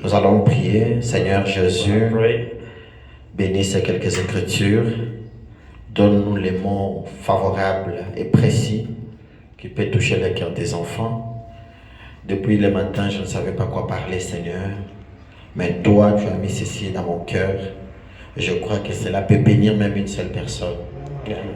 Nous allons prier. Seigneur Jésus, bénis ces quelques écritures. Donne-nous les mots favorables et précis qui peuvent toucher les cœurs des enfants. Depuis le matin, je ne savais pas quoi parler, Seigneur. Mais toi, tu as mis ceci dans mon cœur. Je crois que cela peut bénir même une seule personne.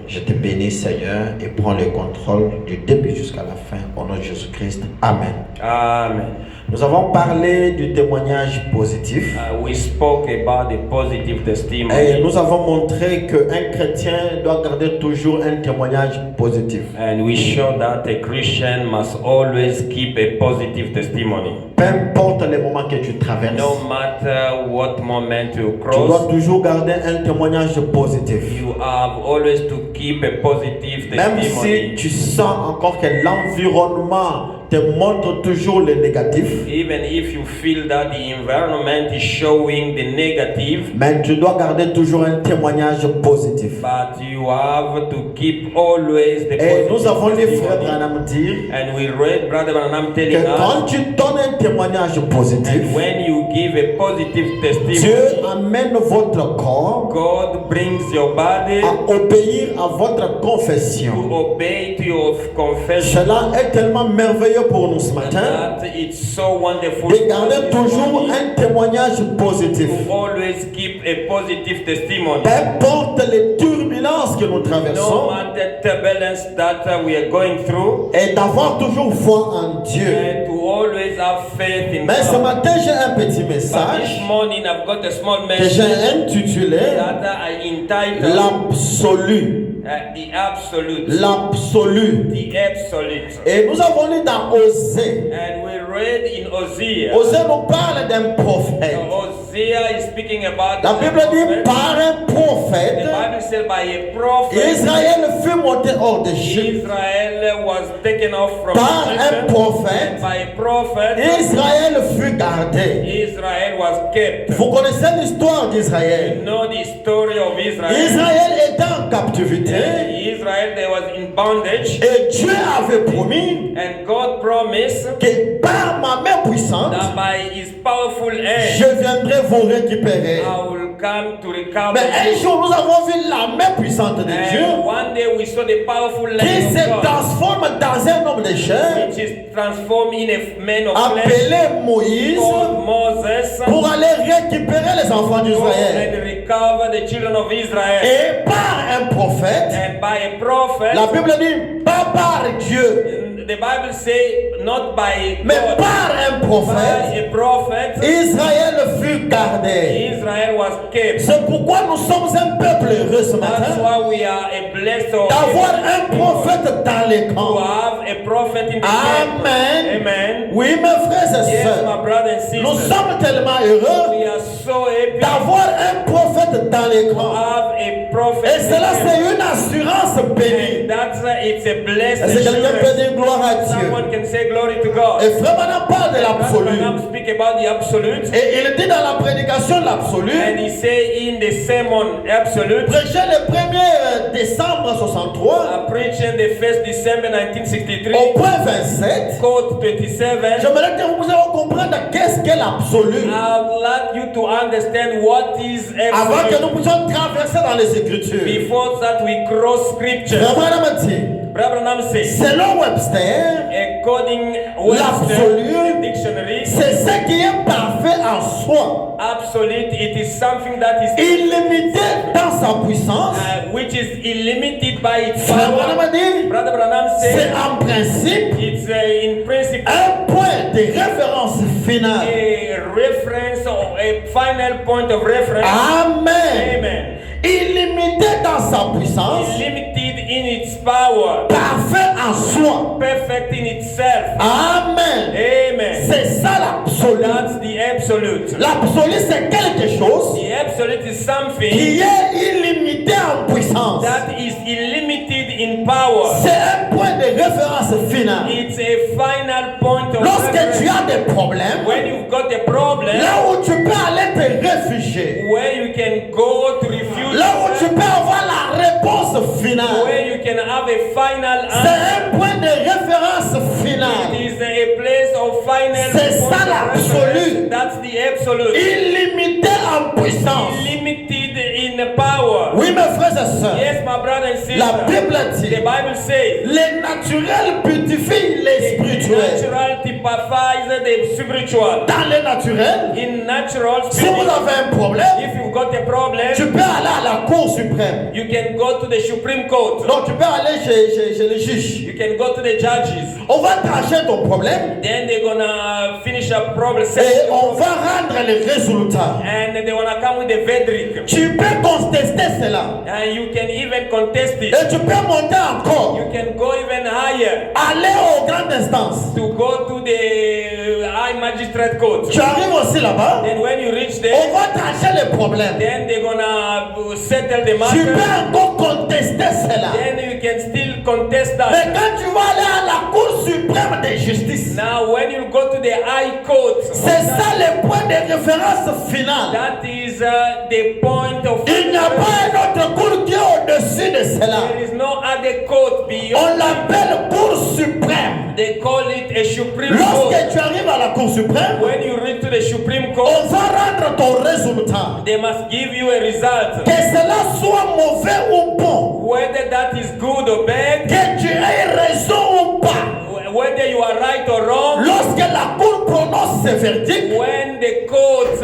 Je te bénis, Seigneur, et prends le contrôle du début jusqu'à la fin. Au nom de Jésus-Christ. Amen. Amen. Nous avons parlé du témoignage positif. We spoke about the positive Et testimony, nous avons montré qu'un chrétien doit garder toujours un témoignage positif. and we showed that a Christian must always keep a positive testimony. Peu importe les moments que tu traverses, No matter what moment you tu dois cross, toujours garder un témoignage positif. you have always to keep a positive Même si testimony. tu sens encore que l'environnement te montre toujours le négatif, Even if you feel that the environment is showing the negative, mais tu dois garder toujours un témoignage positif. but you have to keep always the Et nous avons positive les frères testimony. Branham dire And we read Brother Branham telling que quand us, tu donnes un témoignage positif, and when you give a positive testimony, Dieu amène votre corps God brings your body à obéir à votre to confession. obey to your confession. Cela est tellement merveilleux pour nous ce And matin that it's so wonderful de garder toujours testimony un témoignage positif. to always keep a positive testimony. Peu importe les turbulences que nous No traversons, matter turbulence that we are going through, et d'avoir toujours foi en Dieu. and to always have faith in Mais ce God. matin, j'ai un petit But this message morning I've got a small que j'ai message intitulé that I entitled L'absolu. The Absolute. L'absolu. The Absolute. Et nous avons lu dans Osée. And we read in Hosea. Osée nous parle d'un prophète. Hosea is speaking about La the Bible dit prophet. par un The prophète, Bible said by a prophet, Israël fut monté hors d'Égypte. Israel was taken off from Par un Egypt. prophète, And by a prophet, Israël fut gardé. Israel was kept. Vous connaissez l'histoire You d'Israël. know the story of Israel. Israël était en captivité Israel, they was in bondage, et Dieu avait promis and God promised que par ma main puissante, that by His powerful je hand, viendrai vous récupérer. I will come to recover Mais un you. jour, nous avons vu la main puissante de Dieu And one day we saw the powerful qui hand se of God, transforme dans un homme de chair which is transformed in a man of flesh, appelé Moïse called Moses, pour aller récupérer les enfants d'Israël. and recover the children of Israel. Et par un prophète, And by a prophet, la Bible dit pas par Dieu, the Bible say not by mais God, par un by prophète, a prophet, Israël fut gardé. Israel was kept. C'est pourquoi nous sommes un peuple heureux ce That's matin why we are a blessed or d'avoir a un people prophète dans les to camps. have a prophet in the Amen. camp. Amen. Oui, mes frères et Yes, sœurs, my brother and nous sister. sommes tellement heureux We are so happy d'avoir un prophète dans les to camps. have a prophet. Et in cela, the camp. c'est une assurance bénie. And that's it's a blessed Est-ce que quelqu'un peut assurance. dire gloire à Dieu? Someone can say glory to God. Et frère Branham parle de Brother l'absolu. Branham speak about the absolute, Et il dit dans la prédication de l'absolu, and he say in the sermon absolute, prêché le 1er décembre 63, preaching the 1st December au 1963, point 27, quote 27. j'aimerais que vous allez comprendre qu'est-ce qu'est l'absolu. I would like you to understand what is Avant que absolute nous puissions traverser dans les Écritures. before that we cross scripture. Frère Branham dit, Brother Branham says, selon Webster, according L'absolu, Webster dictionary, c'est ce qui est parfait en soi, absolute it is something that is illimité dans sa puissance. which is illimited by its Frère power. Branham dit, Brother Branham c'est says en principe it's in principle un point de référence finale. a reference or a final point of reference. Amen. Amen. Illimité dans sa puissance, Limited in its power, parfait en soi. perfect in itself. Amen. Amen. C'est ça l'absolu. That's the absolute. L'absolu, c'est quelque chose The absolute is something qui est illimité en puissance. that is illimited in power. C'est un point de référence final. It's a final point of Lorsque reference. tu as des problèmes, When you've got a problem, là où tu peux aller te réfugier, where you can go to refuge, là où tu peux avoir la réponse finale, where you can have a final c'est answer. un point de référence final. It is a place of final C'est ça point of l'absolu. reference. That's the absolute. Illimité en puissance. Limited in power. Oui, mes frères et sœurs. Yes, my brother and sister. La Bible dit, The Bible says, les naturels beautifient les spirituels. natural typifies the spiritual. Dans les naturels, In natural si vous spirit, avez un problème, if you've got a problem, tu peux aller à la Cour suprême. you can go to the Supreme Court. Donc tu peux aller chez le juge. You can go to the judges. On va trancher ton problème Then they're gonna finish a problem, et on va rendre les résultats. and they're gonna come with the verdict. Tu peux contester cela. And you can even contest it. Et tu peux monter encore. You can go even higher Aller aux grandes instances. to go to the high magistrate court. Tu arrives aussi là-bas. Then when you reach On there, va trancher les problèmes. then they're gonna settle the Tu matter. peux encore contester cela. Then you can still contest Mais that. quand tu vas aller à la Cour suprême de justice, Now when you go to the high court, c'est ça le point de référence final. that is the point of Il n'y a pas un autre cour qui est au-dessus de cela. There is no other court beyond. On l'appelle Cour suprême. They call it a Supreme Court. Lorsque tu arrives à la Cour suprême, When you reach to the Supreme Court, on va rendre ton résultat. they must give you a result. Que cela soit mauvais ou bon, Whether that is good or bad, que tu aies raison ou pas, whether you are right or wrong, lorsque la Cour prononce ce verdict, when the court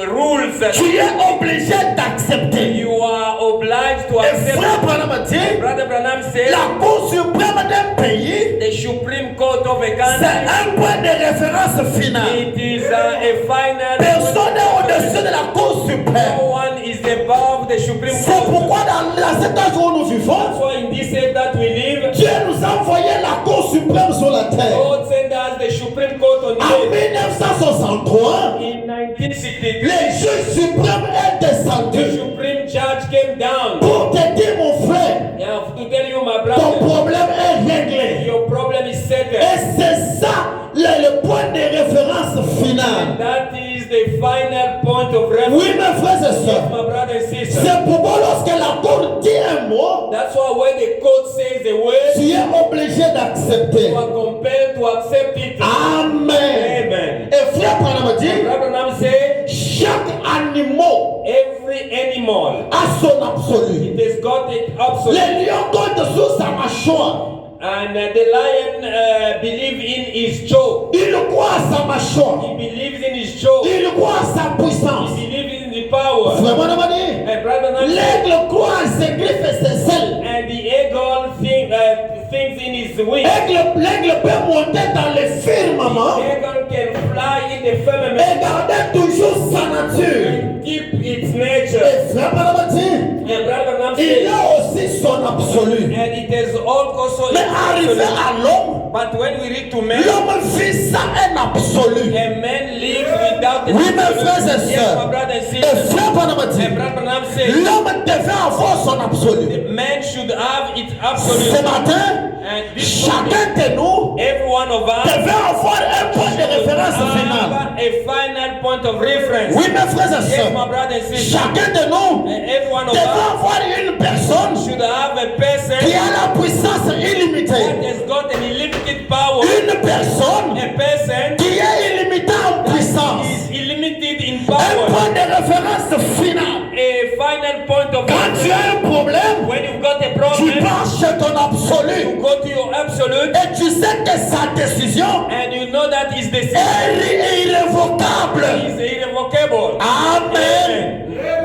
rules, tu es obligé d'accepter. you are obliged to Et accept. frère Branham dit, Brother Branham said, la Cour suprême d'un pays, the Supreme Court of a c'est country, un point de référence final. it is a final. Personne n'est au-dessus de la Cour No suprême. one is above the Supreme C'est Court. pourquoi dans cet âge où nous That's vivons, why in this age that we live, Dieu nous a envoyé la Cour suprême sur la terre. God sent us the Supreme Court on En earth. 1963, In 1963, le juge suprême est the descendu Supreme Judge came down. pour te dire, mon frère, Yeah, to tell you, my ton brother, problème est réglé. your problem is settled. Et c'est ça le point de référence final. That is the final point of reference. Oui, mes frères et sœurs, My brother and sister. c'est pourquoi lorsque la Cour dit un mot, That's why when the court says a word, tu es obligé d'accepter. you are compelled to accept it. Amen. Amen. Et frère Branham dit, Brother Nam say, chaque animal every animal, a son absolu. it has got it absolute. Le lion compte sur sa mâchoire. And the lion believes in his jaw. Il croit à sa mâchoire. He believes in his jaw. He Il croit à sa puissance. believes in the power. Frère Branham dit, And Brother Nam said, l'aigle croit à ses griffes et ses ailes. and the eagle thinks in his wings. L'aigle peut monter dans le firmament The eagle can fly in the firmament et garder toujours sa nature. and keep its nature. Et frère Branham dit, And Brother Nam il said, a aussi son absolu. and it has also Mais arrivé à l'homme, but when we read to man, l'homme vit ça un absolu. a man lives without the Oui, mes frères et Yes, my sœurs. brother and Et sister. frère Branham And dit, Brother Nam said, l'homme devait avoir son absolu. the man should have its Ce absolute. matin, And this morning, chacun de nous every one of us devait avoir un point de référence final. have a final point of reference. Oui, mes frères et Yes, sœurs. my brother and sister. Chacun de nous And every one of devait us avoir une personne should have a person qui a la puissance that illimitée. has got an unlimited power. Une personne A person qui est illimitée en puissance. is unlimited in Un power. point de référence final. A final point of Quand tu reference. as un problème, When you've got a tu problem, pars chez ton absolu. you go to your absolute Et tu sais que sa décision and you know that his decision est irrévocable. is irrevocable. Amen.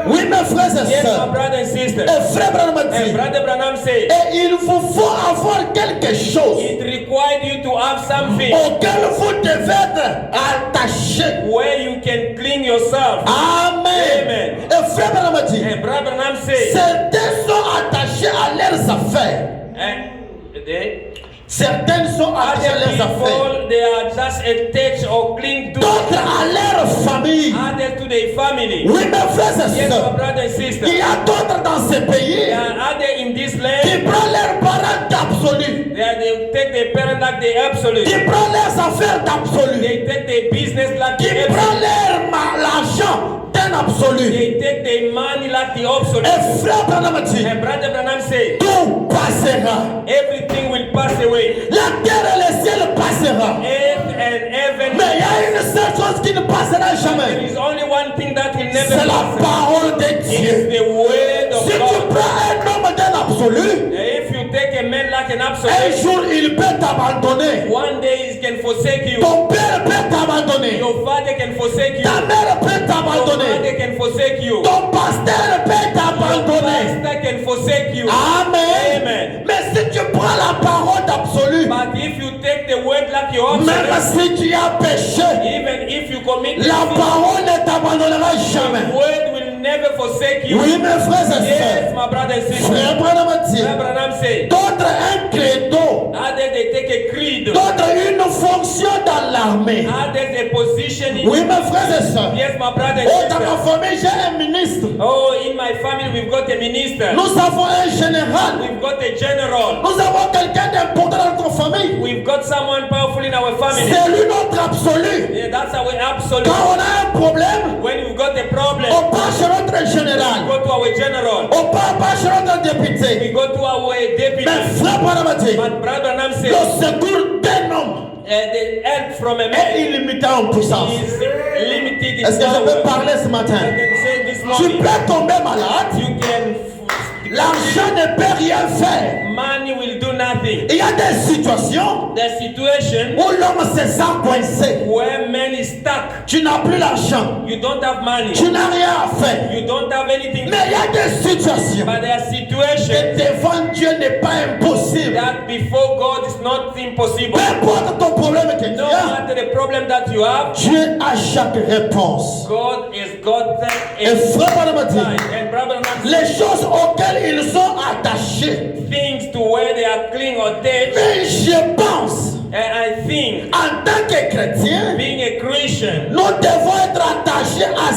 Oui, mes frères et Yes, my sœurs. brother and sister. Et frère Branham And dit, Brother Branham said, et il vous faut avoir quelque chose it required you to have something auquel vous devez être attaché. where you can clean yourself. Amen. Amen. Et frère Branham dit, And Brother Branham said, certains sont attachés à leurs affaires. Certaines sont attachées à other leurs affaires. people, they are just attached or cling to D'autres à leur famille. others to their family. Oui, mes frères et Yes, my sœurs. brother and Il sister. y a d'autres dans ces pays There are others in this qui land, prennent leurs parents d'absolu. they take their parent like the absolute. Qui prennent leurs affaires d'absolu. They take their business like Qui the prennent absolute. l'argent d'un absolu. They take their money like the absolute. Et frère Branham dit, And Brother Branham said, tout passera. everything will pass away. La terre et le ciel passera. Earth Mais il y a une seule chose qui ne passera There jamais. is only one thing that will never C'est la pass. parole de It is Dieu. the word Si of tu God. prends un homme d'un absolu, If you take a man like an un absolute, jour il peut t'abandonner. one day he can forsake you. Ton père peut t'abandonner. Your father can forsake you. Ta mère peut Your t'abandonner. mother can forsake you. Ton pasteur peut Your t'abandonner. pastor can forsake you. Amen. Amen. Mais si tu prends la parole d'absolu, But if you take the word like your même absolute, si tu as péché, even if you commit la sin, parole ne t'abandonnera the jamais. word will never forsake you. Oui, mes frères et Yes, sœurs. my brother and sister. Frère Branham a dit, Brother Branham said, d'autres un credo, others they take a creed, d'autres une fonction dans l'armée. others a position in. Oui, mes frères et sœurs. Yes, my brother Oh, and dans ma sister. famille, j'ai un ministre. Oh, in my family we've got a minister. Nous avons un général. We've got a general. Nous avons quelqu'un d'important dans notre famille. We've got someone powerful in our family. C'est lui notre absolu. Yeah, that's our absolute. Quand on a un problème, When we've got a problem, on part chez notre we général. go to our general. On part pas chez notre We député. go to our deputy. Mais frère Branham a dit, But Brother Branham said, le secours d'un homme the help from a est man illimité en puissance. is limited in Est-ce que je peux power. parler ce matin? I can say this Tu morning, peux tomber malade. you can. L'argent ne peut rien faire. Money will do nothing. Il y a des situations The situation où l'homme se sent coincé. where man is stuck, Tu n'as plus l'argent. you don't have money, Tu n'as rien à faire. you don't have anything. Mais il y a des situations. But there are Et situations devant Dieu n'est pas impossible. that before God is not impossible. Peu importe ton problème que tu No as, matter the problem that you have, Dieu a chaque réponse. God has got Et a frère Branham a dit, and brother Branham les said, choses auxquelles ils sont attachés. things to where they are cling or dead. Mais je pense, And I think en tant que chrétien, being a Christian, nous devons être attachés à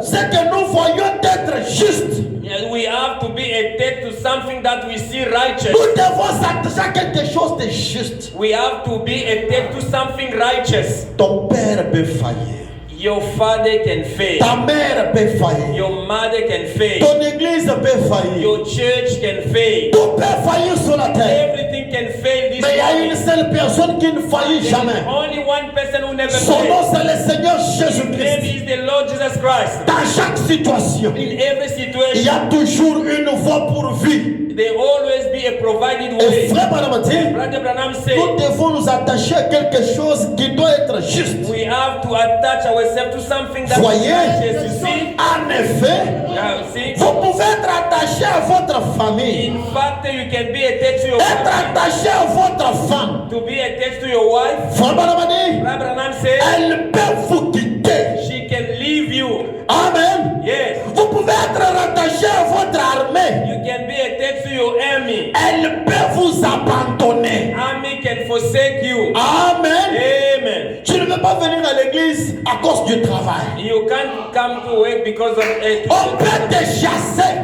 ce que nous voyons être juste. we have to be attached to something that we see righteous. Nous devons s'attacher à quelque chose de juste. We have to be attached to something righteous. Ton père peut faillir. Your father can fail. Ta mère peut faillir. Your mother can fail. Ton église peut faillir. Your church can fail. Tout peut faillir sur la terre. Everything can fail this Mais il y a une morning. seule personne qui ne faillit There is jamais. only one person who never Son nom fails. c'est le Seigneur His name Jésus-Christ. is the Lord Jesus Christ. Dans chaque situation, In every il y situation, a toujours une voie pour vie. there always be a provided Et way. frère Branham dit, Brother Branham said, nous devons nous attacher à quelque chose qui doit être juste. we have to attach ourselves to something that is Voyez, righteous. You see? en effet, Yeah, you see? vous pouvez être attaché à votre famille, In fact, you can be attached to your être family, attaché à votre femme. to be attached to your wife. Frère Branham dit, Brother Branham said, elle peut vous quitter. she can leave you. Amen. Yes. Vous pouvez être rattaché à votre armée. You can be attached to your army. Elle peut vous abandonner. Army can forsake you. Amen. Amen. Tu ne peux pas venir à l'église à cause du travail. You can't come to work because of On peut te chasser.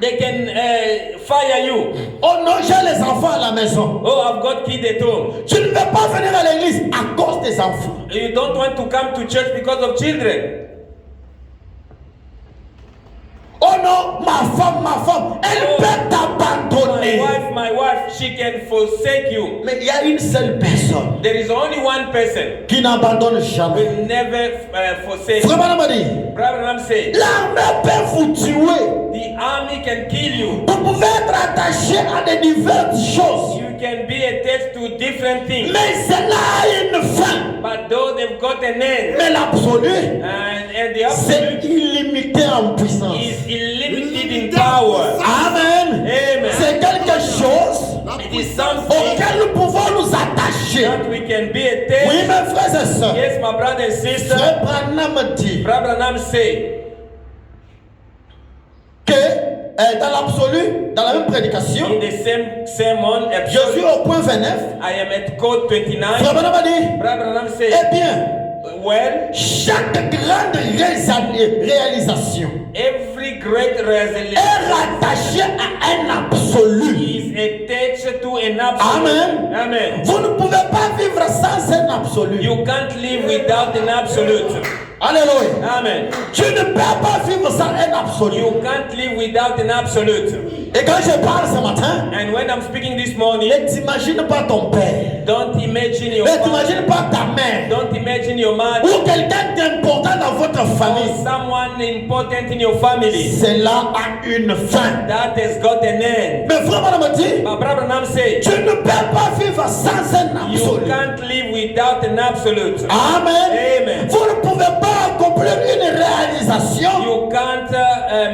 they can fire you. Oh non, j'ai les enfants à la maison. Oh, I've got kids at home. Tu ne peux pas venir à l'église à cause des enfants. You don't want to come to church because of children. Oh non, ma femme, elle peut t'abandonner. My wife, she can forsake you. Mais il y a une seule personne There is only one person qui n'abandonne jamais. will never forsake you. Frère Branham a dit, Brother Branham said, l'armée peut vous tuer. the army can kill you. Vous pouvez être attaché à des diverses choses. You can be attached to different things. Mais cela a une fin. But though they've got an end, Mais l'absolu, and the c'est absolute illimité en puissance. is illimited in power. Amen. Amen. C'est quelque chose It is something auquel nous pouvons nous attacher. that we can be Oui, attached. mes frères et sœurs. Yes, my brother and sister. Frère Branham dit Brother Branham said que dans l'absolu, dans la même prédication, in the same sermon, je suis au point 29. I am at code 29. Frère Branham a dit, Brother Branham eh said, bien, well, chaque grande réalisation every great resolution est rattachée à un absolu. is attached to an absolute. Amen. Amen. Vous ne pouvez pas vivre sans un absolu. You can't live without an absolute. Alléluia. Amen. Tu ne peux pas vivre sans un absolu. You can't live without an absolute. Et quand je parle ce matin, And when I'm speaking this morning, ne t'imagine pas ton père. don't imagine your Ne father. t'imagine pas ta mère. Don't imagine your mother Ou quelqu'un d'important dans votre or famille. someone important in your family. Cela a une fin. That has got an end. Mais vraiment, on me dit, But Brother Branham said, tu ne peux pas vivre sans un you absolu. can't live without an absolute. Amen. Amen. Vous ne pouvez pas accomplir une réalisation You can't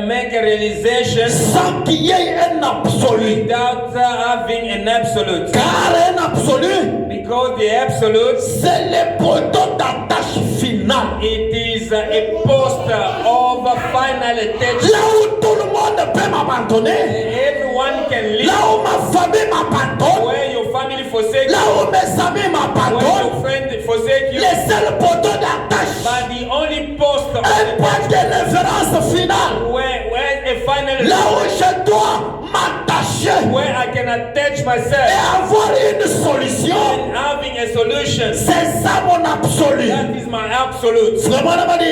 make a realization sans qu'il y ait un absolu. without having an absolute. Car un absolu, Because the absolute, c'est le poteau d'attache finale. it is a poster of a final attachment. Là où tout le monde peut m'abandonner, Everyone can live là où ma famille m'abandonne, where your family forsake là you, où mes amis where m'abandonnent, your friend forsake you. le seul poteau d'attache, But the only poster un point de référence finale, where a final là où je dois m'attacher where I can attach et myself avoir une solution, and having a solution. c'est ça mon absolu. That is my absolute. Vraiment, on m'a dit,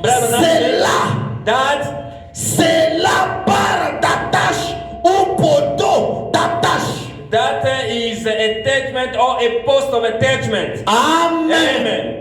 c'est là, That la barre d'attache ou poteau d'attache. is attachment or a post of attachment. Amen. Amen.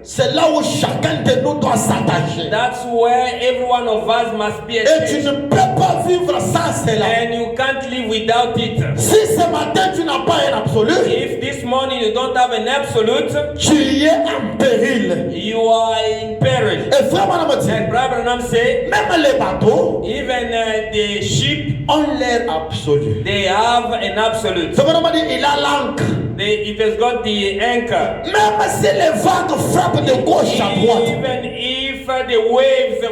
C'est là où chacun de nous doit s'attacher. That's where every one of us must be Et tu attached. ne peux pas vivre sans cela. And you can't live without it. Si ce matin tu n'as pas un absolu, If this morning you don't have an absolute, tu es en péril. you are in peril. Et vraiment, on me dit, And Brother Branham said, même les bateaux even the sheep, ont leur absolu. they have an absolute. Vraiment, on m'a dit, il a l'ancre. It has got the anchor. Même si les vagues frappent de gauche à droite, Even if the waves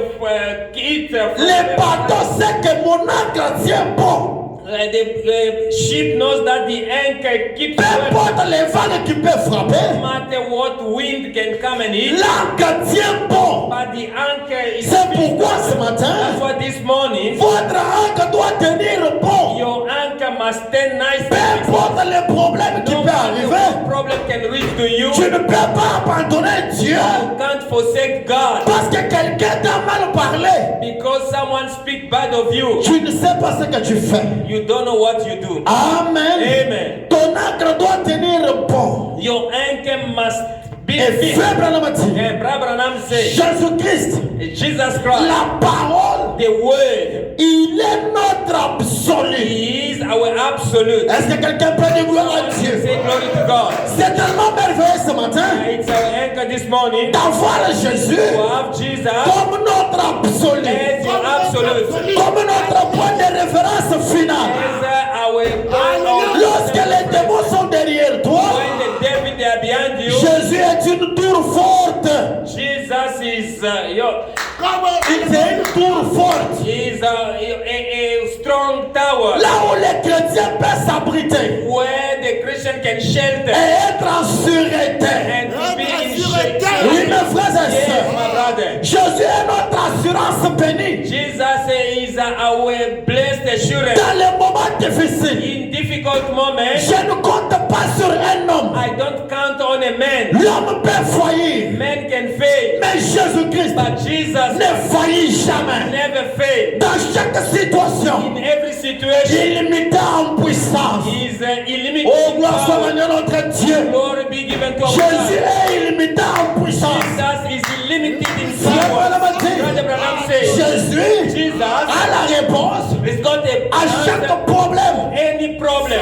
hit les bateaux savent que mon ancre tient bon. the ship knows that the anchor keeps Peu well. importe les vagues qui peuvent No frapper, matter what wind can come and hit, l'ancre tient bon. but the anchor is C'est fixed. pourquoi ce That's matin, why this morning votre ancre doit tenir bon. your anchor must stand nice. Peu importe les problèmes qui No peuvent matter arriver, what problem can reach to you, tu ne peux pas abandonner Dieu you can't forsake God parce que quelqu'un t'a mal parlé. because someone speak bad of you. Tu ne sais pas ce que tu fais. You don't know what you do. Amen. Amen. Ton ancre doit tenir bon. Your anchor must be Et fixed. frère Branham dit, And Brother Branham said, Jésus-Christ, Jesus Christ, la parole, the word, il est notre absolu. He is our absolute. Est-ce que quelqu'un peut dire gloire à Dieu? Say glory to God. C'est tellement merveilleux ce matin It's our anchor this morning d'avoir Jésus to have Jesus comme notre absolu, as your absolute, comme notre point de référence final. as our point of Lorsque les démons sont derrière toi, when the devil they are behind you. Jésus est une tour forte. Jesus is Il est une tour forte. is a strong tower Là où les chrétiens peuvent s'abriter where the Christian can shelter et être en sûreté. and to be in shelter. Oui, mes frères et Yes, sœurs. my brother. Jésus est notre assurance bénie. Jesus is our blessed assurance. Dans les moments difficiles, In difficult moments, je ne compte pas sur un homme. I don't count on a man. L'homme peut faillir, Man can fail, mais Jésus-Christ but Jesus ne faillit jamais. never fail. Dans chaque situation, In every situation, illimité en puissance. He is illimited. Oh, gloire soit power. à notre Dieu. Glory be given to our Jésus God. est illimité en puissance. Jesus is illimited in Frère power. Branham dit, Brother Branham says, Jésus Jesus a la réponse has got à answer chaque problème. any problem.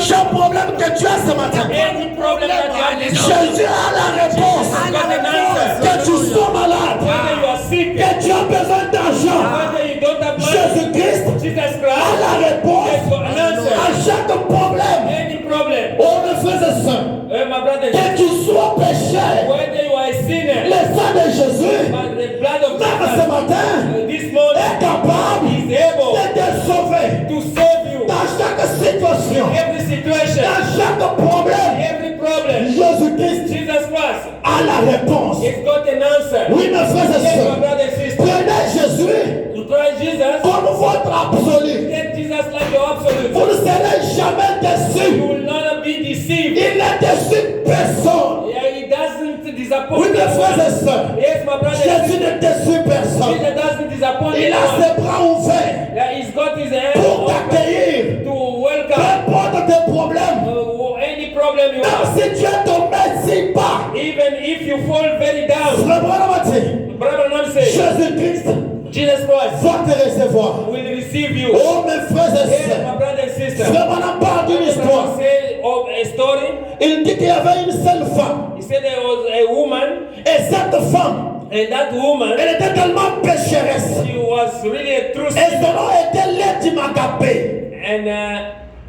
Chaque problème que tu as ce matin, Any problem that you have this morning. Jésus a la réponse. He's got an answer. Que tu sois malade, Whether you are sick, que tu as besoin d'argent, whether you don't have money, Jésus-Christ Jesus a Christ la réponse has got an answer. à chaque problème. Any problem. Oh, mes frères et sœurs, My brother, que tu sois pécheur, whether you are a sinner, le sang de Jésus, but the blood of même ce Jesus matin, this est morning capable is able de te sauver to save you. dans chaque situation, Every situation, dans chaque problème. every problem, Jésus-Christ Jesus Christ a la réponse. has got an answer. Oui, mes frères et Yes, my sœurs, brother and sister. prenez Jésus To try Jesus, comme votre absolu. take Jesus like your absolute. Vous ne serez jamais You déçus. will not be deceived. Il ne déçu personne. Yeah, he doesn't disappoint Oui, mes frères et anyone. sœurs, Yes, my brother and Jésus sister. ne déçoit personne. Jesus doesn't disappoint Il a anyone. ses bras ouverts Yeah, he's got his hand pour open t'accueillir. to Peu welcome importe tes problèmes, any problem you même have. si tu es tombé si bas, Even if you fall very down. frère Branham dit, Brother Nam says, Jésus-Christ Jesus Christ va te recevoir. will receive you. Oh mes frères et Yes, my sœurs, brother and sister. frère Branham parle d'une histoire. Brother say of a story. Il dit qu'il y avait une seule femme. He said there was a woman, Et cette femme, and that woman, elle était tellement pécheresse. she was really a true Et son sinner. nom était Lady Magabé. And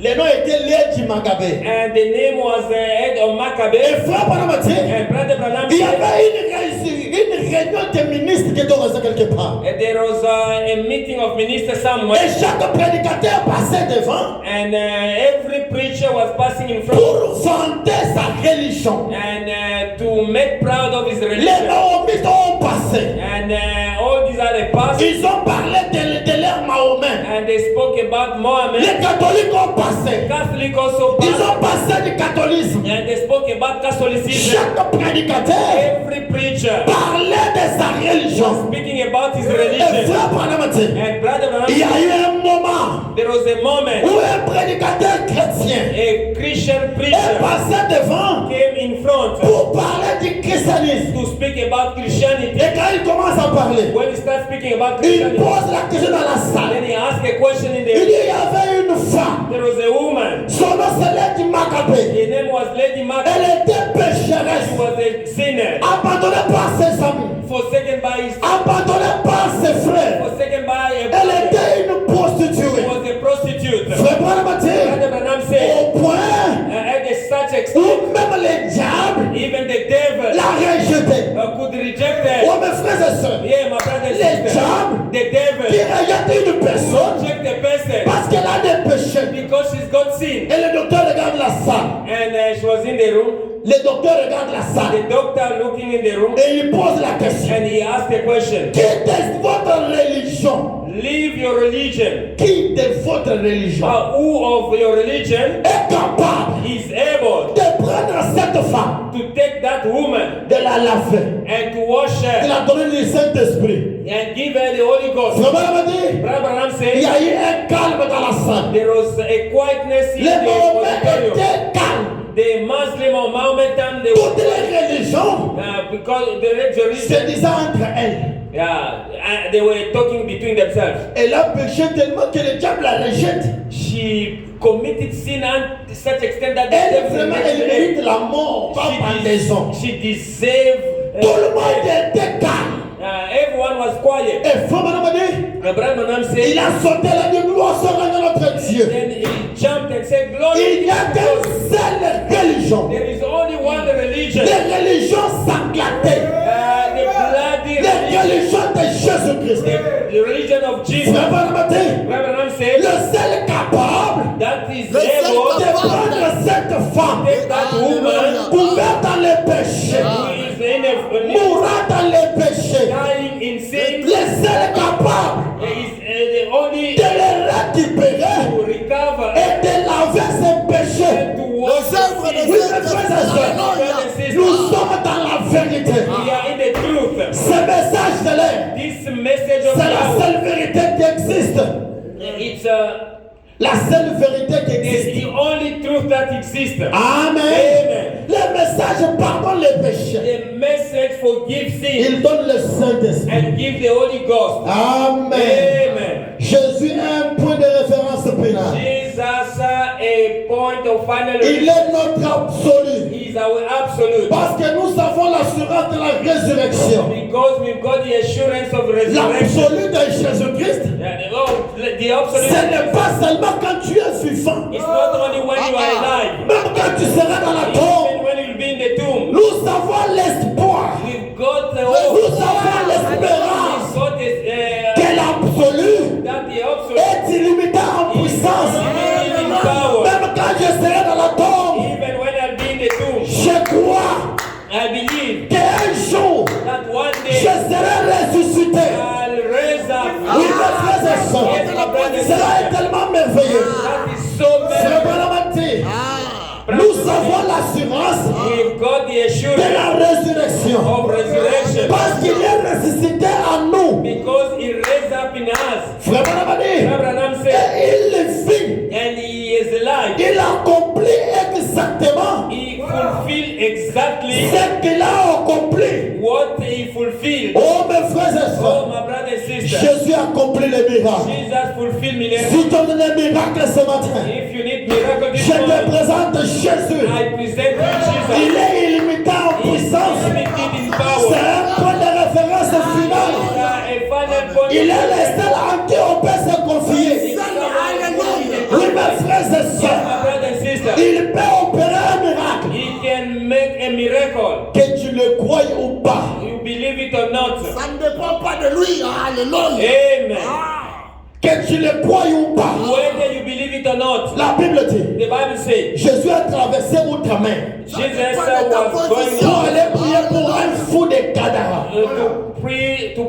Le nom était Lady Magabé. the name was Head of Et Maccabee. frère Branham dit, And Brother Branham il y said, avait une réunion des ministres qui était restée quelque part. there was a meeting of ministers somewhere, Et chaque prédicateur passait devant and every preacher was passing in front, pour vanter sa religion. and to make proud of his Les religion. mahomites ont passé. And all these are the pastors, Ils ont parlé de leur Mahomet. and they spoke about Mohammed. Les catholiques ont passé. Catholic also Ils passed, ont passé du catholicisme. and they spoke about Catholicism. Chaque prédicateur Every preacher parlait de sa religion. speaking about his Et religion. frère Branham dit, And Brother il y a Branham, eu un moment there was a moment où un prédicateur chrétien a Christian est preacher passé devant came in front pour parler du christianisme. to speak about Christianity. Et quand il commence à parler, When he starts speaking about il Christianity, pose la question dans la salle. then he asked a question in Il dit, there. il y avait une femme. There was a woman. Son nom c'est Lady Magabé. Her name was Lady Martha. Elle était She pécheresse. was a sinner, Abandonnée par ses amis. forsaken by his, Abandonnée par ses frères. forsaken by a Elle brother. était une She prostituée. was a prostitute. Frère Branham dit, Brother Branham said, au point at such extent, où même les diables even the devil l'a rejeté. could reject her. Oh mes frères et sœurs, Yeah, my brother and les sister. diables The qui devil rejettent une personne reject the person parce qu'elle a des péchés. because she's got sin. Et le docteur regarde la salle. And she was in the room. Le docteur regarde la salle. The doctor looking in the room, Et il pose la question. and he asked the question: Quittez votre religion. leave your religion. Qui de votre religion Who of your religion est capable is able de prendre cette femme, to take that woman de la laver, and to wash de her la donner le Saint-Esprit? and give her the Holy Ghost? Frère Branham dit, Brother Branham il y said a eu un calme dans la salle. there was a quietness in Les the Mahomet auditorium. étaient calmes. The Muslim or Mahometan, they Toutes were, les religions because the religion, se disaient entre elles. they were talking between themselves. Elle a péché tellement que le diable la rejette. She committed sin to such extent that the Elle, devil vraiment, elle rejected her. mérite la mort par pendaison. She deserved. Tout le monde était calme. Everyone was quiet. Et Frère Branham dit, Brother Branham il said, a sauté la dit, gloire soit rendue à notre Dieu. then he jumped and said, Glory Il to n'y a God. qu'une seule religion. There is only one religion. Les religions sanglatées. The bloody Les religion. religions de Jésus-Christ. The religion of Jesus. Frère Branham dit, Brother Branham said, le seul capable that is Le seul able de to prendre cette femme, take that woman couverte dans les péchés, who is in a mourant dans les péchés, dying in sin, le seul capable is the only de les récupérer to recover et de laver ses péchés. and to wash Les œuvres the de sin. Oui, mes frères et sœurs, Alléluia. nous sommes dans la vérité. We are in the truth. Ce message de l'air, This message of c'est la Yahweh, seule vérité qui existe. it's La seule vérité qui it's existe. the only truth that exists. Amen. Amen. Le message pardonne les péchés. The message forgive sin Il donne le Saint-Esprit. and give the Holy Ghost. Amen. Amen. Jésus est un point de référence pénal. Jesus a point of final Il est notre absolu. He is our absolute. Parce que nous avons l'assurance de la résurrection. Because we've got the assurance of resurrection. L'absolu de Jésus-Christ, The absolute. ce n'est pas seulement quand tu es vivant. It's not only when you are alive. Même quand tu seras dans la tombe, Even when you'll be in the tomb. nous avons l'espoir. We've got the Nous hope. avons l'espérance We've got this, que l'absolu that the absolute. est illimité en puissance. Is in power. Même quand je serai dans la tombe, Even when I'll be in the tomb. je crois I believe qu'un jour, that one je day serai ressuscité. I'll raise up. Oui, mes frères et Yes, my brother sœurs, and cela est sister. tellement merveilleux. That is so Frère bad. Branham dit, Ah. nous avons l'assurance we've got the de assurance la résurrection. of resurrection Parce qu'il est ressuscité en nous. because He raised up in us. Frère Branham dit, Abraham et said, il vit. and He is alive. Il accomplit exactement He fulfilled exactly ce qu'il a accompli. what He fulfilled. Oh mes frères et Oh, sœurs, my brother and sister, Jésus a accompli les miracles. Jesus fulfilled miracles. Si tu as des miracles ce matin, If you need miracle this je te morning, présente Jésus. I present you Il Jesus. est illimité en He is puissance. limited in C'est power. un point de référence final. A final point. Il est le seul en qui on peut se confier. Oui, mes frères et Yes, sœurs, my brother and sister. il peut opérer un miracle. He can make a miracle. Que tu le crois ou pas. You believe it or not. Ça ne dépend pas de lui. Alléluia. Amen. Que tu le crois ou pas. Whether you believe it or not, La Bible dit, the Bible says Jésus a traversé outre-mer Jesus was going pour aller prier pour un fou de Gadara. to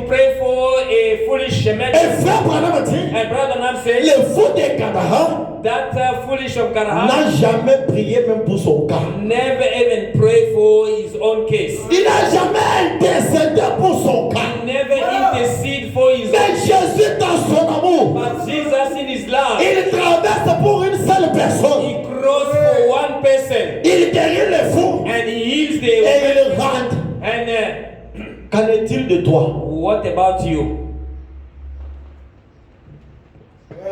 pray for a foolish man. Et frère Branham dit, And brother Nam said le fou de Gadara that foolish of Garaham n'a jamais prié même pour son cas. never even prayed for his own case. Il n'a jamais intercédé pour son cas. He never intercede for his Mais own. Jésus dans son amour, But Jesus in his love, il traverse pour une seule personne. he crossed for one person Il guérit les fous and he heals et the il rentre. and Qu'en est-il de toi? what about you?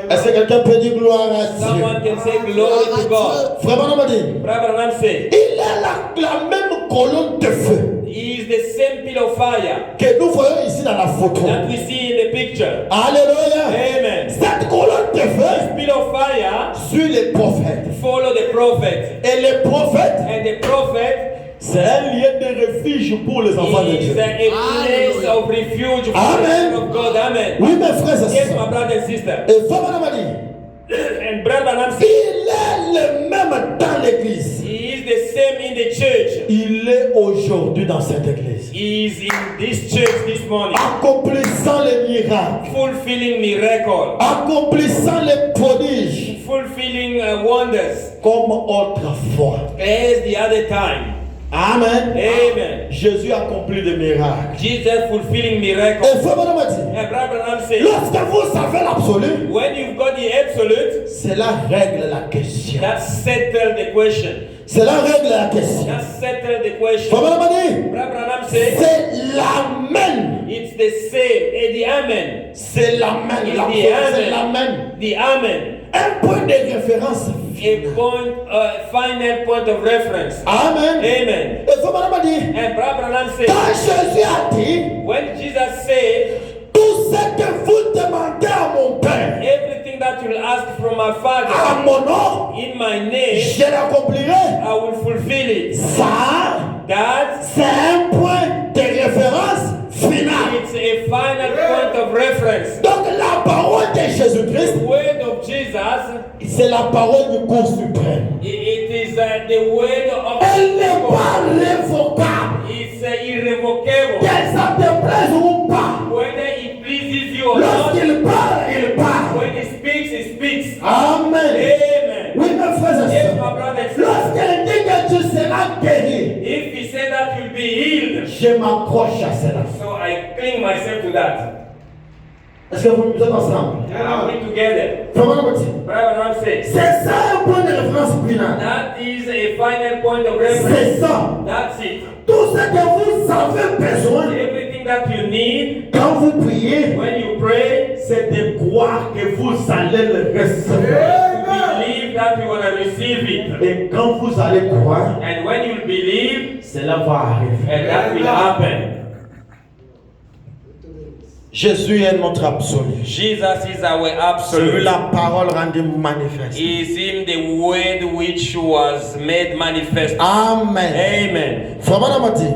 Est-ce que quelqu'un peut dire gloire à Dieu? Someone can say glory to God. Frère Branham dit, Brother Nam said il est la même colonne de feu he is the same pillar of fire que nous voyons ici dans la photo. that we see in the picture. Alléluia. Amen. Cette colonne de feu Pillar of fire suit les prophètes. follow the prophet, Et les prophètes, and the prophet c'est un lieu de refuge pour les enfants de is Dieu. a place of refuge for Amen. the children of God. Amen. Oui, mes frères et Yes, my sœurs. brother and sister. Et Frère Branham dit, And brother Nam said il est le même dans l'église. he is the same in the church. Il est aujourd'hui dans cette église. He is in this church this morning, Accomplissant les miracles. fulfilling miracle, Accomplissant les prodiges. fulfilling wonders Comme autrefois. as the other time. Amen. Amen. Jésus accomplit des miracles. Jesus fulfilling miracle. Et Frère Branham dit, And brother Nam said lorsque vous savez l'absolu, when you've got the absolute, cela règle la question. that settle the question. Cela règle la question. That settle the question. Frère Branham dit, Brother Nam said c'est l'amen. it's the same. The amen. C'est l'amen. It's La the foi, c'est amen. l'amen. The amen. Un point de référence. A point, final point of reference. Amen. Amen. Et Frère Branham dit, And Brother Nam said quand Jésus a dit, when Jesus said tout ce que vous demandez à mon Père, everything that you will ask from my à Father mon nom, in my name, je l'accomplirai. I will fulfill it. Ça, That c'est un point de référence final. it's a final point of reference. Donc la parole de Jésus-Christ, The word of Jesus, c'est la parole du cours suprême. it is the word of Elle n'est pas révocable. It's irrevocable. Qu'elle ça te plaise ou pas. Whether it pleases you or not, Lorsqu'il parle, il parle. when he speaks, he speaks. Amen. Amen. Oui, mes frères et Yes, sœurs. my brother and sister. Lorsqu'elle dit que tu seras guéri, If he said that you'll be healed, je m'accroche à cela. so I cling myself to that. Est-ce que vous êtes ensemble? Are we together? Comment on dit? Brother Ram says, C'est ça un point de référence final. that is a final point of reference. C'est ça. That's it. Tout ce que vous avez besoin Everything that you need quand vous priez, when you pray, c'est de croire que vous allez le recevoir. believe that you're going to receive it. Et quand vous allez croire, And when you believe, cela va arriver. and that will happen. Jésus est notre absolu. Jesus is our Celui absolute. la parole rendue manifeste. Is him the word which was made manifest. Amen. Amen. Frère Branham dit,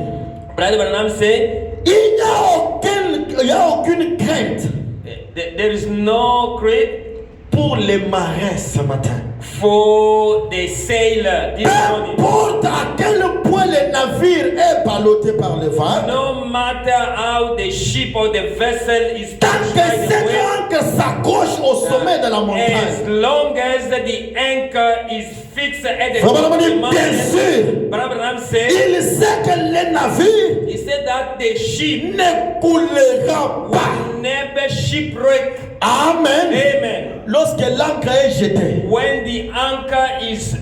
Brother Branham say, il n'y a aucune crainte there is no creed pour les marins ce matin. for the sailor this morning. N'importe à quel point le navire est ballotté par le vent, No matter how the ship or the vessel is tant pushed que by the cet wave, ancre s'accroche au sommet de la as montagne, long as the anchor is fixed at the Frère top of Branham the dit, bien sûr, mountain, Brother Branham said, il sait que le navire he said that the ship ne coulera pas. will never shipwreck. Amen. Amen. Lorsque l'ancre est jetée, When the anchor is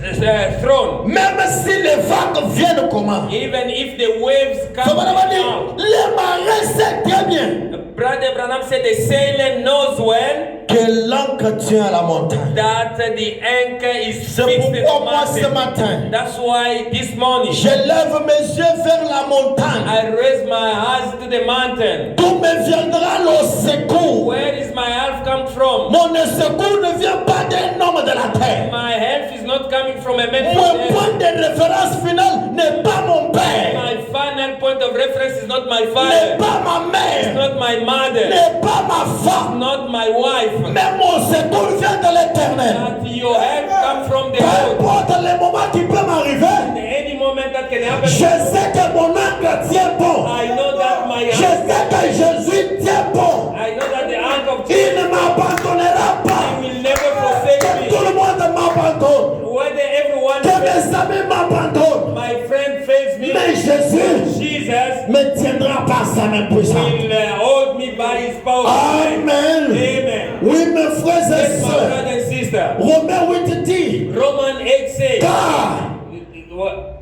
thrown, même si les vagues viennent comment, even if the waves Frère come Branham dit, down, les marins savent très bien Brother Branham said the sailor knows well que l'ancre tient à la montagne. that the anchor is C'est fixed in pourquoi the moi ce mountain. matin, That's why this morning je lève mes yeux vers la montagne. I raise my eyes to the mountain. D'où me viendra le secours? Where is my help come from? Mon secours ne vient pas d'un homme de la terre. My help is not coming from a man from Mon heaven. point de référence final n'est pas mon père, My final point of reference is not my n'est father, pas ma it's mère, not my mother, n'est pas ma femme, not my wife. mais mon secours vient de l'éternel. That your help come from the Peu Lord. importe les moments qui peuvent m'arriver, Any moment that can happen, je sais que mon ancre tient bon. I know that my Je sais que Jésus tient bon. I know that the hand of Il Jesus ne m'abandonnera pas. will never forsake Que tout me. le monde m'abandonne. Whether everyone Que fails, mes amis m'abandonnent. my friend fails me, Mais Jésus Jesus me tiendra par sa main puissante. will hold me by his power. Amen. Amen. Oui, mes frères et Yes, my sœurs. brother and sister. Romains 8 dit, Romans 8 says, car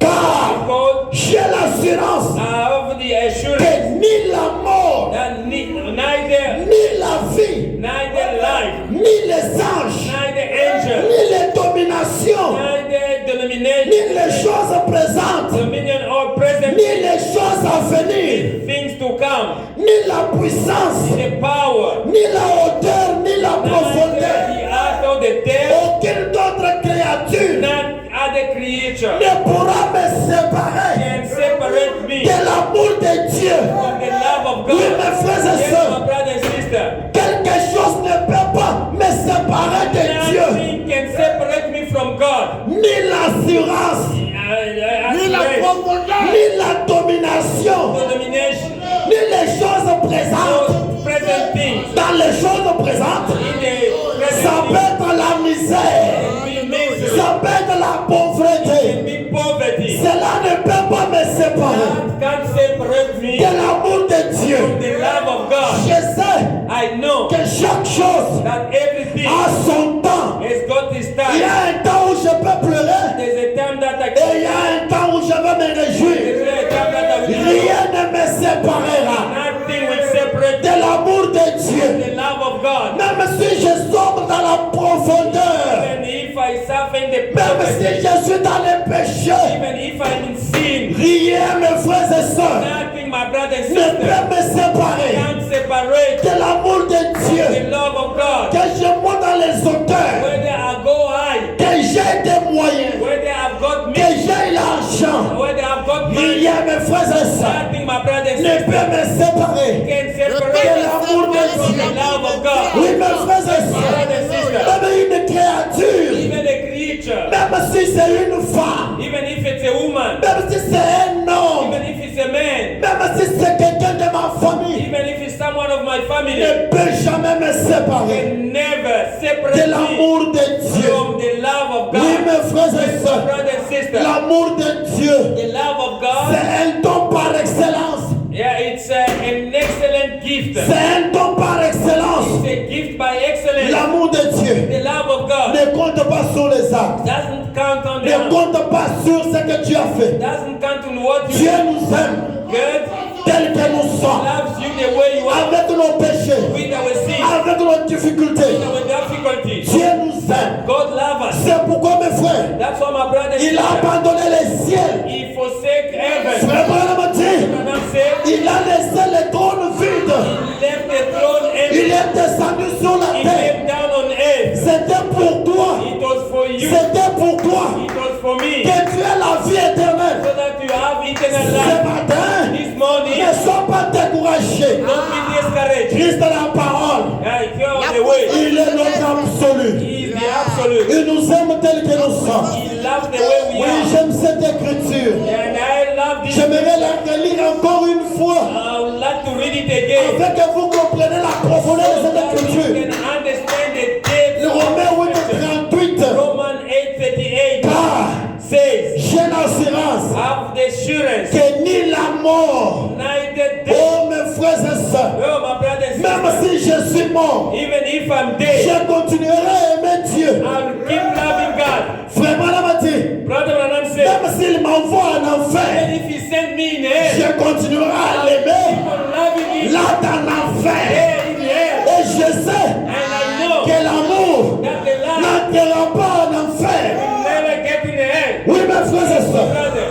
because j'ai l'assurance of the assurance que ni la mort, that neither ni la vie, life, ni les anges, neither angel, ni les dominations, neither denomination, ni les choses présentes, dominion or present ni les choses à venir, things to come, ni la puissance, the power, ni la hauteur, ni la neither profondeur, the earth or the depth, aucune autre créature not other creature ne pourra me séparer can separate me de l'amour de Dieu. from the love of Oui, God. mes frères et Yes, sœurs, my brother and sister. quelque chose ne peut pas me séparer de Dieu. Nothing can separate me from God. Ni l'assurance, Ni ni la domination, domination, ni les choses présentes. those present things. Dans les choses présentes, In the ça present peut être la misère, things, be misery, ça peut être la pauvreté. be poverty. Cela ne peut pas me séparer That can't separate me de l'amour de Dieu. from the love of God. Je sais I know que chaque chose that everything a son temps. has got its Il y time. a un temps où je peux pleurer There's a time that I et il y a un temps où je vais me réjouir. There's a time that I will Rien ne me séparera Nothing will separate de l'amour de Dieu. the love of God. Même si je sombre dans la profondeur, Even if I suffer in the même poverty, si je suis dans les péchés, even if I'm in sin, rien, mes frères et sœurs, nothing, my brother and ne sister, peut me séparer can't separate de l'amour de the Dieu. love of God. Que je monte dans les hauteurs, Whether I go high, que j'ai des moyens, whether I've got que me, j'ai l'argent, whether I've got money, rien, mes frères et sœurs, nothing, my brother and ne sister, peut me séparer. can separate de l'amour de from Dieu. the love of God. Oui, mes frères et My sœurs, brother and sister, même une créature, even a creature, même si c'est une femme, even if it's a woman, même si c'est un homme, even if it's a man, même si c'est quelqu'un de ma famille, even if it's someone of my family, ne peut jamais me séparer can never de separate me l'amour de Dieu. from the love of Oui, God. mes frères et Yes, my sœurs, brother and sister, l'amour de Dieu, the love of God, c'est un don par excellence. yeah, it's an excellent gift. C'est un don par excellence. It's a gift by excellence. L'amour de Dieu The love of God ne compte pas sur les actes, doesn't count on ne them. compte pas sur ce que tu as fait. Doesn't count on what you Dieu do. nous aime God tel que nous sommes, loves you the way you are, avec nos péchés, with our sins, avec nos difficultés. with our difficulties. Dieu nous aime. God loves us. C'est pourquoi, mes frères, That's why my brother il a said, abandonné les ciels. He forsake heaven. Frère Branham dit, And I'm saying, il a laissé le trône vide. He left the throne Il empty. est descendu sur la He terre. came down on earth. C'était pour toi. It was for you. C'était pour toi It was for me. que tu aies la vie éternelle. So that you have eternal Ce life. matin, This morning, ne sois pas découragé. don't be discouraged. Christ est la parole. Yeah, if you're on the way, Il est notre absolu. He is the absolute. absolute. Il nous aime tel que nous sommes. He loves the way we Oui, are. j'aime cette écriture. And I love this. J'aimerais la relire encore une fois, I would like to read it again. afin que vous compreniez la profondeur de So cette that you écriture. can understand the depth Le of Romains the scripture. 8:38. Romans 8:38 Car says, j'ai l'assurance have the assurance, que ni la mort, neither death. oh mes frères et sœurs, Oh, my brother and même sister, si je suis mort, even if I'm dead, je continuerai à aimer Dieu. I'll keep loving God. Frère Branham a dit, Brother Branham said, même s'il m'envoie en enfer, even if he sent me in hell, je continuerai à l'aimer keep on loving him là dans l'enfer. there in hell. Et je sais And I know que l'amour that the love n'entrera pas en enfer. will never get in hell. Oui, mes frères et sœurs, Brother,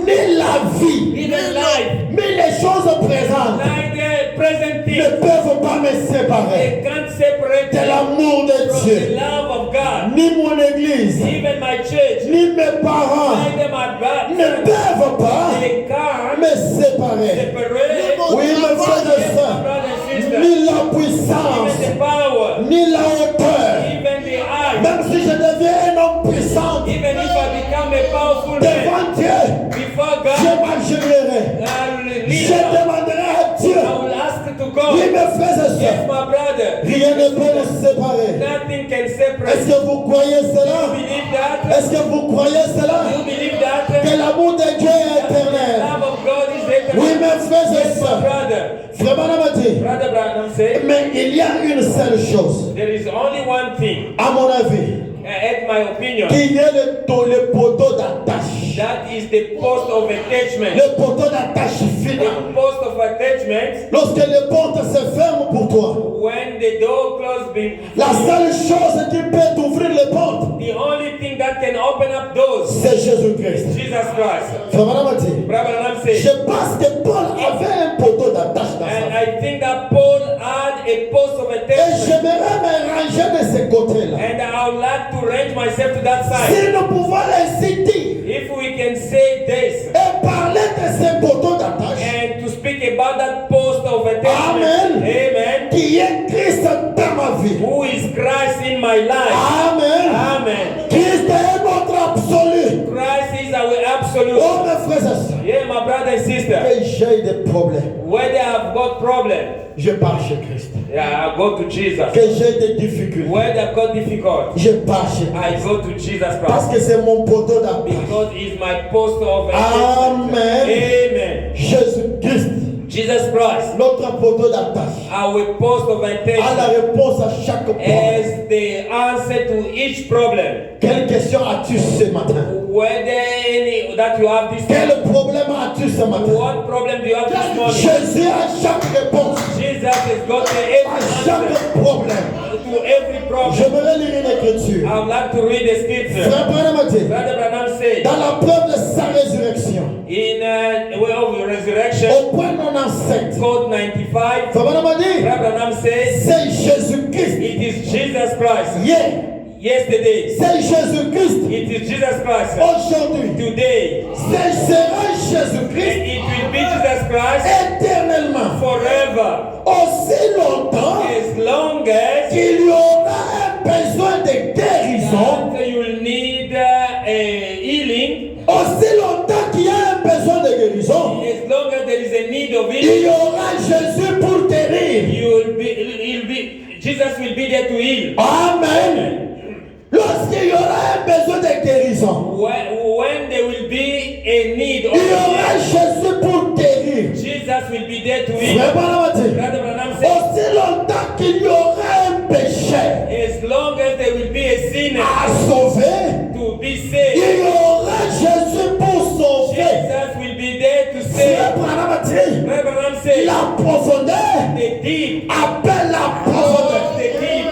ni la vie, even life, ni les choses présentes like the present ne thing, peuvent pas me séparer they can't separate de me l'amour de from the Dieu. love of God. Ni mon église, Even my church, ni mes parents neither my ne brother, peuvent pas they can't me séparer. separate Oui, mes frères et my sœurs, brother and sister. ni la puissance, Even the power, ni la hauteur. even the eye, Même si je deviens un homme puissant even if I become a powerful man devant Dieu, before je God, m'agenouillerai. I'll Je kneel. demanderai à Dieu. I will ask to Oui, God, mes frères et yes, sœurs, my brother, rien ne peut nous séparer. nothing can Est-ce separate. que vous croyez You cela? believe that? Est-ce que vous croyez cela? You believe that? Que l'amour de Dieu est The éternel. love of God is eternal. Oui, mes frères et Yes, my sœurs. brother. Frère Branham a dit, Brother Branham said, mais il y a une seule chose, there is only one thing, à mon avis, at my opinion, qui est le poteau d'attache. that is the post of attachment. Le poteau d'attache final. The post of attachment, Lorsque les portes se ferment pour toi, when the door closes, la seule chose qui peut t'ouvrir les portes, the only thing that can open up doors c'est Jésus-Christ. is Jesus Christ. Frère Branham a dit, Brother Branham said, je pense que Paul avait un poteau d'attache dans and sa vie. I think that Paul had a post of Et attachment, j'aimerais me ranger de ce côté-là. and I would like to range myself to that side. Si nous pouvons ainsi dire If we can say this et parler de ce poteau d'attache and to speak about that post of attachment, Amen. amen, qui est Christ dans ma vie. who is Christ in my life, Amen. amen. Christ est notre absolu. Christ is our absolute. Oh mes frères et sœurs, Yeah, my brother and sister, que j'ai des problèmes, whether I've got problem, je pars chez Christ. yeah, I go to Jesus. Que j'ai des difficultés, Whether I've got difficult, je pars chez I Christ. go to Jesus Parce Christ. que c'est mon poteau d'attache. Because he's my post of attachment. Amen. Amen. Jésus-Christ, Jesus Christ, notre poteau d'attache, our post of a la attachment, réponse à chaque problème. as the answer to each problem. Quelle question as-tu ce matin? Whether any that you have this Quel morning, problème as-tu ce matin? what problem do you have this morning? Jésus a chaque réponse Jesus has got the à every answer chaque problème. to every problem. J'aimerais lire une écriture. I would like to read the scripture. Frère Branham a dit, Brother Branham said, dans la preuve de sa résurrection, in the way of resurrection, au point 97, code 95, Frère Branham a dit, Brother Branham says, c'est Jésus-Christ. it is Jesus Christ. Hier, Yesterday, c'est Jésus-Christ. it is Jesus Christ. Aujourd'hui, Today, c'est sera and Jésus-Christ it will be Jesus Christ éternellement. forever. Aussi longtemps As long as qu'il y aura un besoin de guérison, that you will need a healing, aussi longtemps qu'il y a un besoin de guérison, as long as there is a need of il healing, y aura Jésus pour guérir. Jesus will be there to heal. Amen. Lorsqu'il y aura un besoin de guérison, When there will be a need of il y aura healing, Jésus pour guérir. Jesus will be there to heal. Frère Branham a dit, Brother Branham said, aussi longtemps qu'il y aura un péché as long as there will be a sinner à sauver, to be il saved, y aura Jésus pour sauver. Jesus will be there to Frère save. Branham a dit, Brother Branham said, la profondeur the deep, appelle la profondeur. the deep,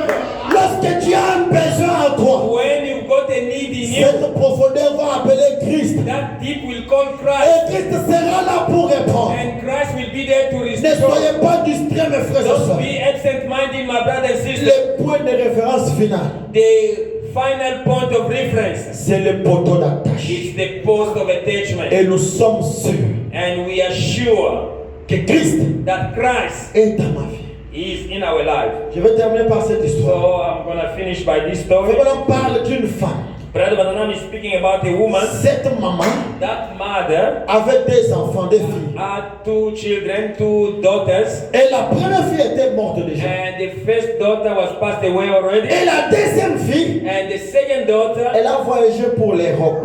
Lorsque tu as un besoin en toi, when you've got a need in you, cette profondeur va appeler Christ. that deep will call Et Christ, Christ sera là pour répondre. and Christ will be there to Ne restore. soyez pas distraits, mes frères et Don't sœurs. be absent-minded, my brother and sister. Le point de référence final, The final point of reference c'est le poteau d'attache. is the post of attachment. Et nous sommes sûrs And we are sure que Christ that Christ est dans ma vie. is in our life. Je vais terminer par cette histoire. So I'm gonna finish by this story. On parle d'une femme. Brother Branham is speaking about a woman. Cette maman That mother avait des enfants, des filles. had 2 children, 2 daughters. Et la première fille était morte déjà. And the first daughter was passed away already. Et la deuxième fille, And the second daughter, elle a voyagé pour l'Europe.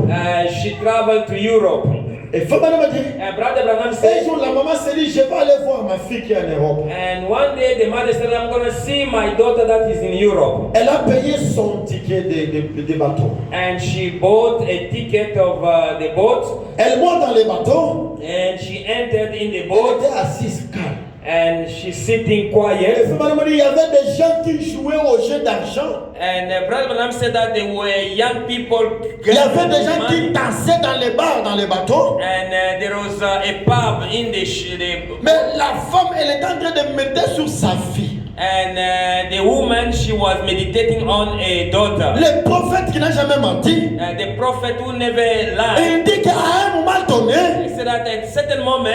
she traveled to Europe. Et faut me dire, And Brother Branham un said, jour la maman s'est dit, je vais aller voir ma fille qui est en Europe. and one day the mother said, I'm going to see my daughter that is in Europe. Elle a payé son ticket de bateau. And she bought a ticket of the boat. Elle monte dans le bateau. And she entered in the Elle boat. était assise calme. And she's sitting Et quiet. faut me dire, il y avait des gens qui jouaient au jeu d'argent. And Brother Branham said that there were young people. Il y avait des gens money. qui dansaient dans les bars, dans les bateaux. And there was a pub in the Mais la femme, elle était en train de méditer sur sa fille. and the woman, she was meditating on a daughter. Le prophète qui n'a jamais menti, The prophet who never lied. il dit qu'à un moment donné, He said that at certain moment,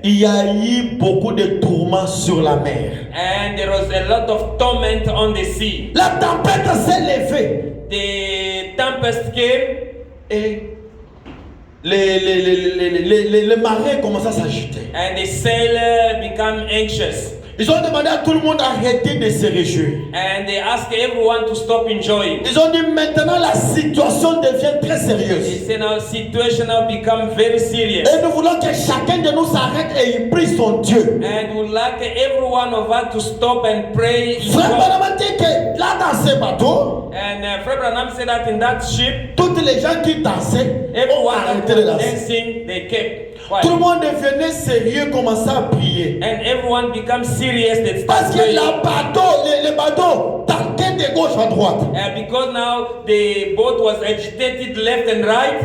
il y a eu beaucoup de tourments sur la mer. and there was a lot of torment on the sea. La tempête s'est levée The tempest came, et les marées commencent à s'agiter. and the sailor became anxious. Ils ont demandé à tout le monde d'arrêter de se réjouir. And they asked everyone to stop enjoying. Ils ont dit maintenant la situation devient très They sérieuse. said our situation now become very serious. Et nous voulons que chacun de nous s'arrête et il prie son Dieu. And we'd like every one of us to stop and pray. in Frère God. Branham dit que là dans ce bateau, And Fred Branham said that in that ship, toutes les gens qui dansaient ont everyone that arrêté de was danser. dancing, they kept Tout le quiet. monde devenait sérieux, commençait à prier. And everyone becomes serious. They Parce start que praying. les bateaux tanquaient de gauche à droite. Because now the boat was agitated left and right.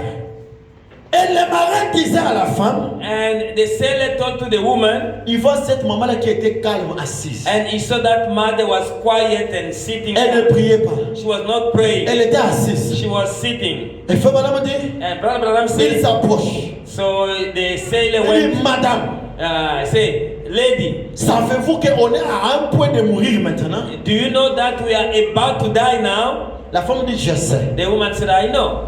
Et le marin disait à la femme, And the sailor told to the woman, il voit cette maman-là qui était calme, assise. and he saw that mother was quiet and sitting. Elle ne priait pas. She was not praying. Elle était assise. She was sitting. Et Frère Branham dit, And Brother Branham il said, s'approche. so the sailor Il dit, went, madame, say, lady, savez-vous qu'on est à un point de mourir maintenant? do you know that we are about to die now? La femme dit, je sais. The woman said, I know.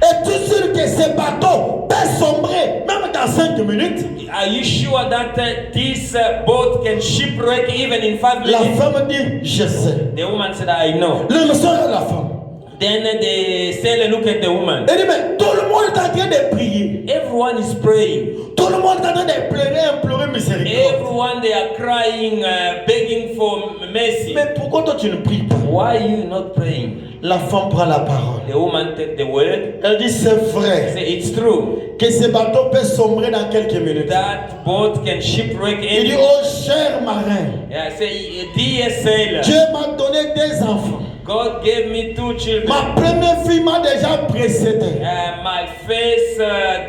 Es-tu sûr que ce bateau peut sombrer même dans 5 minutes? Are you sure that this boat can shipwreck even in 5 La minutes? femme dit, je sais. The woman said, I know. Le monsieur regarde la femme. Then the sailor looked at the woman. Elle dit, mais tout le monde est en train de prier. Everyone is praying. Tout le monde est en train de pleurer, implorer miséricorde. Everyone, they are crying, begging for mercy. Mais pourquoi toi tu ne pries pas? Why are you not praying? La femme prend la parole. The woman took the word. Elle dit, c'est vrai Say, it's true. que ce bateau peut sombrer dans quelques minutes. That boat can shipwreck Il dit, any. oh cher marin, Yeah, say, dear sailor, Dieu m'a donné des enfants. God gave me 2 children. Ma première fille m'a déjà précédé. My first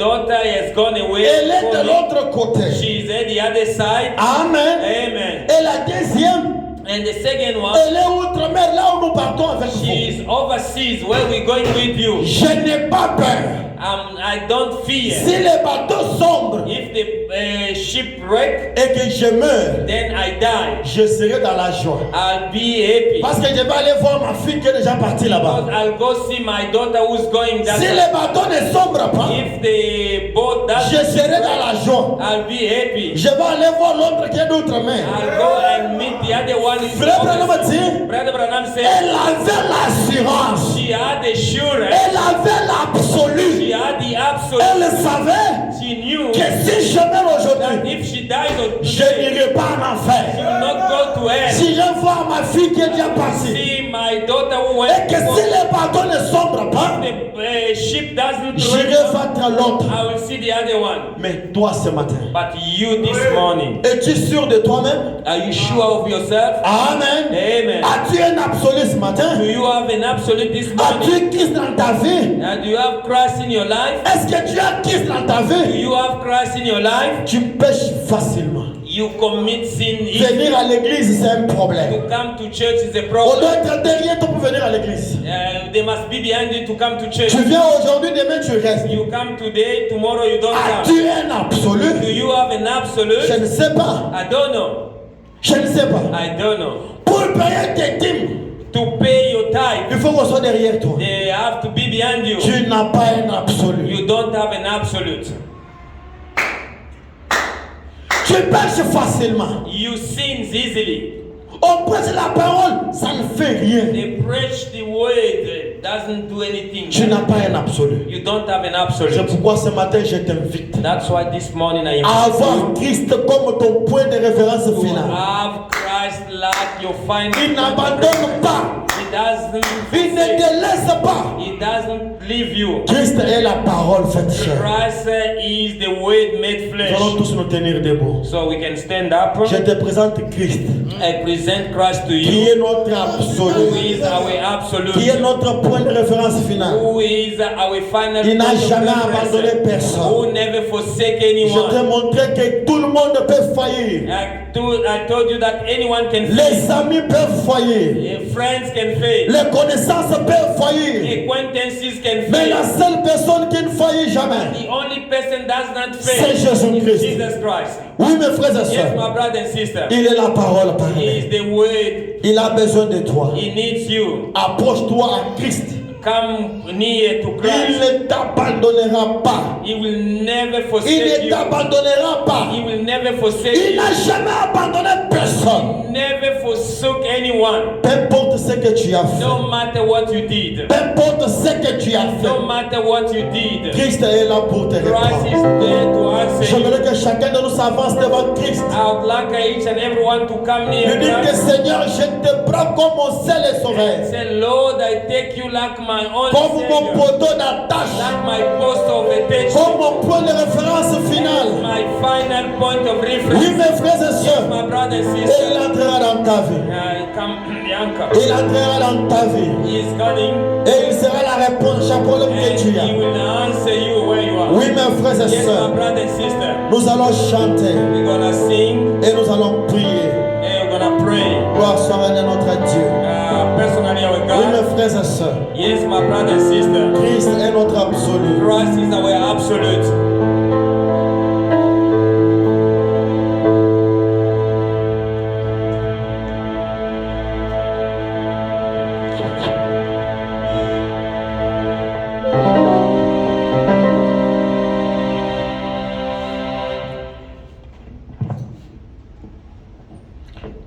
daughter has gone away. Elle est for de me. l'autre côté. She's at the other side. Amen. Amen. Et la deuxième, And the second one, elle est outre-mer, là où nous partons avec vous. she's overseas. Where we going with you? Je n'ai pas peur. I don't fear. Si le bateau sombre If the shipwreck, et que je meurs, then I die. je serai dans la joie. I'll be happy. Parce que je vais aller voir ma fille qui est déjà partie Because là-bas. I'll go see my daughter who's going that Si way. le bateau ne sombre pas, If the boat je doesn't serai dans shipwreck, la joie. I'll be happy. Je vais aller voir l'autre qui est d'outre-mer. I'll go and meet the other one. who's Frère Branham overseas. dit, Brother Branham said elle avait l'assurance. she had assurance. Elle avait l'absolu. She had the absolute. Elle savait She knew que si je meurs that aujourd'hui, if she dies je today, n'irai pas en she enfer. will not go to hell. Si je vois ma fille qui est déjà partie, See my daughter who et went que before, si le bateau ne sombre pas, the ship doesn't j'irai wreck, voir l'autre. I will see the other one. Mais toi ce matin, But you this morning, es-tu sûr de toi-même? are you sure of yourself? Amen. Amen. As-tu un absolu ce matin? Do you have an absolute this morning? As-tu Christ dans ta vie? Do you have Christ in your life? Est-ce que tu as Christ dans ta Do vie? you have Christ in your life? Tu pêches facilement. You commit sin. If Venir à l'église, c'est un problème. to come to church is a On problem. doit être derrière toi pour venir à l'église. They must be behind you to come to church. Tu viens aujourd'hui, demain tu restes. You come today, tomorrow you don't come. As-tu un Do absolu? you have an Je absolute? ne sais pas. I don't know. Je ne sais pas. I don't know. Pour payer tes dîmes, To pay your tithe, il faut qu'on soit derrière toi. they have to be behind you. Tu n'as pas un absolu. You don't have an absolute. Tu pêches facilement. You sin easily. On prêche la parole, ça ne fait rien. They preach the word, doesn't do anything. Tu n'as pas un absolu. You don't have an C'est absolute. pourquoi ce matin je t'invite That's why this morning I à invite avoir you Christ comme ton point de référence to final. have Christ like your final. Il n'abandonne pas. He doesn't. Il ne te laisse pas. He doesn't leave you. Christ est la parole faite chair. Christ is the word made Nous allons flesh. tous nous tenir debout. So we can stand up. Je te présente Christ, I present Christ to qui you, est notre who absolu, is our qui est absolute, notre point de référence final. who is our final. Il n'a point of jamais reference, abandonné personne. who never forsake Je t'ai anyone. montré que tout le monde peut faillir. I told you that anyone can fail. Les amis peuvent faillir. Friends can fail. Les connaissances peuvent faillir. Acquaintances can Mais la fail. seule personne qui ne faillit jamais, The only person does not c'est fail Jésus-Christ. is Jesus Christ. Oui, mes frères et Yes, sœurs, my brother and sister. il est la parole He parlée. is the word. Il a besoin de toi. He needs you. Approche-toi à Christ. Come near to Il Christ. ne t'abandonnera pas. He will never Il forsake ne you. t'abandonnera pas. He will never forsake Il you. n'a jamais abandonné personne. Never forsook anyone. Peu importe ce que tu as fait. No matter what you did. Peu importe ce que tu as fait. No matter what you did. Christ est là pour te Christ is répondre. there to answer you. J'aimerais que chacun de nous s'avance devant Christ. I would like each and everyone to come near Lui dire que Christ. Seigneur, je te prends comme mon seul et sauveur. Say, Lord, I take you like my own Comme mon Savior, poteau d'attache. like my post of attention, Comme mon point de référence final. my final point of Oui, reference. mes frères et sœurs. My brother and Et il sister, entrera dans ta vie. come, Bianca. Il entrera dans ta vie. He is coming, Et il sera la réponse à chaque problème que and tu he as. will answer you where you are. Oui, mes frères et Yes, my sœurs. brother and sister, Nous allons chanter. we're gonna sing Et nous allons prier. and we're gonna pray. Gloire soit à notre Dieu. Personally, our Oui, God. mes frères et sœurs. Yes, my brother and sister, Christ est notre absolu. Christ is our absolute.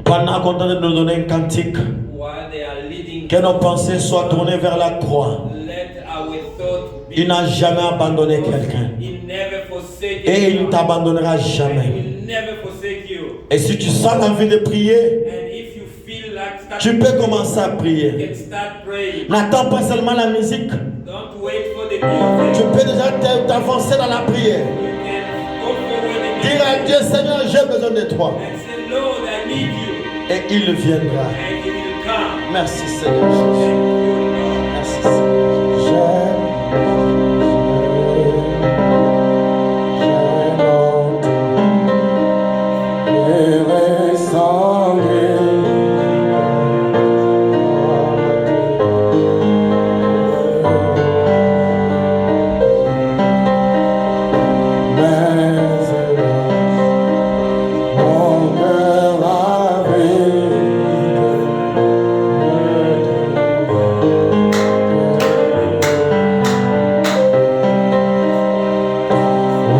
Pendant qu'on est en train de nous donner un cantique, While they are leading, que nos pensées soient tournées vers la croix. let our thought be. Il n'a jamais abandonné quelqu'un. He never forsake Et il ne anyone. t'abandonnera He jamais. will never forsake you. Et si tu sens l'envie de prier, And if you feel like tu starting, peux commencer à you prier. can start praying. N'attends pas seulement la musique. Don't wait for the Tu music. peux déjà t'avancer dans la prière. You can go forward and Dire à Dieu, Seigneur, j'ai besoin de toi. say, Lord, I need you. Et il viendra. And he will come. Merci Seigneur Jésus. Merci Seigneur.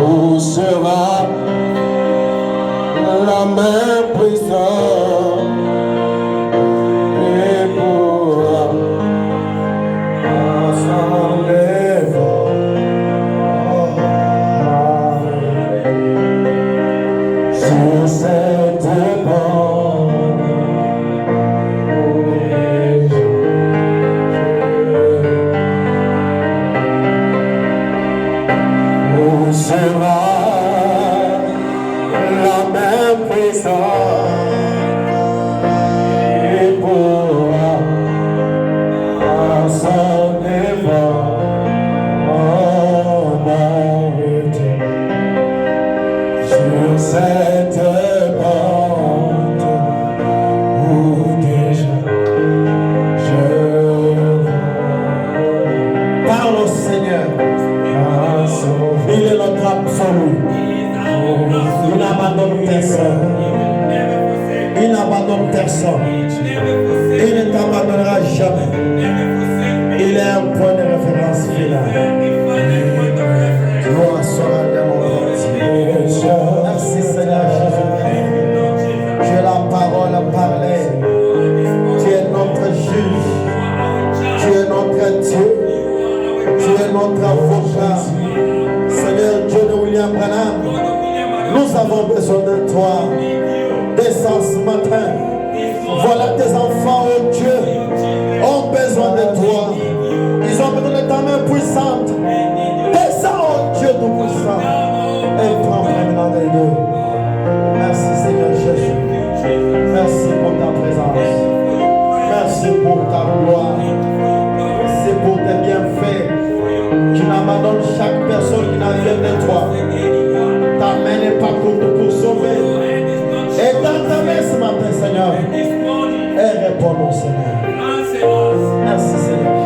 Où sera la main puissante et pourra s'enlever sur cette bande où sera la main puissante et pourra s'en arrêter sur cette bande où déjà je Parle au Seigneur. sauvé. Il est notre absolu. Il n'abandonne personne. Il n'abandonne personne. Il ne t'abandonnera jamais. Il est un point de référence final. Gloire soit à mon Dieu. Merci Seigneur Jésus. Tu es la parole parlée. Tu es notre juge. Tu es notre Dieu. Tu es notre avocat. Seigneur Dieu de William Branham, nous avons besoin de toi. Descends ce matin. Voilà tes enfants, oh Dieu, ont besoin de toi. Ils ont besoin de ta main puissante. Descends, oh Dieu tout-puissant, et prends maintenant les deux. Merci Seigneur Jésus. Merci pour ta présence. Merci pour ta gloire. Merci pour tes bienfaits. Tu n'abandonnes chaque personne qui n'a rien de toi. Ta main n'est pas courte pour sauver. Et dans ta main ce matin, Seigneur, et réponds-nous, Seigneur. Merci, Seigneur.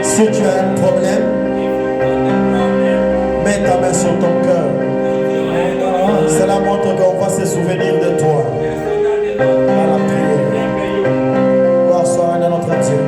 Si tu as un problème, mets ta main sur ton cœur. Cela montre qu'on va se souvenir de toi. À la prière. Gloire soit à notre Dieu.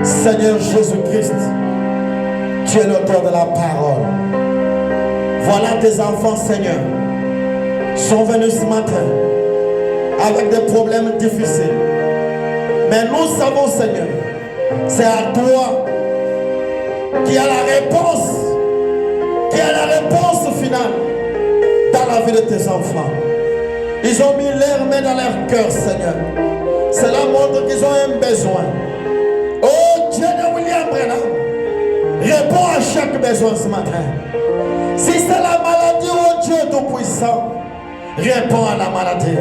Seigneur Jésus-Christ, tu es l'auteur de la parole. Voilà tes enfants, Seigneur, sont venus ce matin avec des problèmes difficiles. Mais nous savons, Seigneur, c'est à toi qui a la réponse, finale dans la vie de tes enfants. Ils ont mis leurs mains dans leur cœur, Seigneur. Cela montre qu'ils ont un besoin. Oh Dieu de William Branham, réponds à chaque besoin ce matin. Si c'est la maladie, oh Dieu Tout-Puissant, réponds à la maladie.